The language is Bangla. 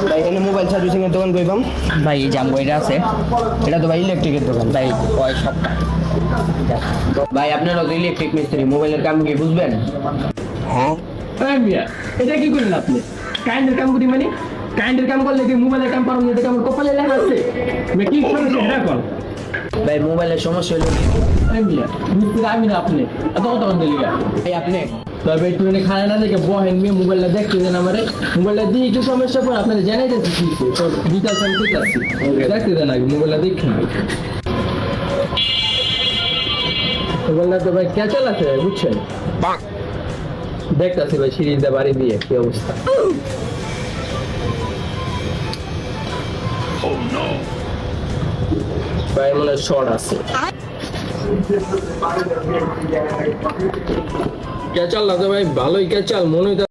ভাই এখানে মোবাইল সার্ভিসিং এর দোকান কইবাম? ভাই এই জাম্বো এটা আছে। এটা তো ভাই ইলেকট্রিকের দোকান। ভাই ওই সবটা ভাই আপনারা তো ইলেকট্রিক মিস্ত্রি, মোবাইলের কাম কি বুঝবেন? হ্যাঁ মিয়া এটা কি করলেন আপনি? কারেন্টের কাম করি মানে কারেন্টের কাম করলে কি মোবাইলের কাম পারো না? এটা আমার কপালে লেখা আছে। আমি কি সমস্যা এটা কল? ভাই মোবাইলের সমস্যা হলো কি? মিয়া মিস্ত্রি আমি না আপনি এত কথা বলতে লিগা ভাই আপনি তবে একটু খায় না দেখে বহেন মেয়ে মোবাইলটা দেখতে দেন আমারে মোবাইলটা দিয়ে একটু সমস্যা পর আপনাদের জানাই যাচ্ছি তো ডিটেলস আমি ঠিক আছে দেখতে দেন আগে মোবাইলটা দেখুন মোবাইলটা তো ভাই ক্যাচাল আছে বুঝছেন দেখতেছি ভাই সিরিজটা বাড়ি দিয়ে কি অবস্থা ভাই মনে শর্ট আছে ক্যাচাল না তো ভাই ভালোই ক্যাচাল মনে হয়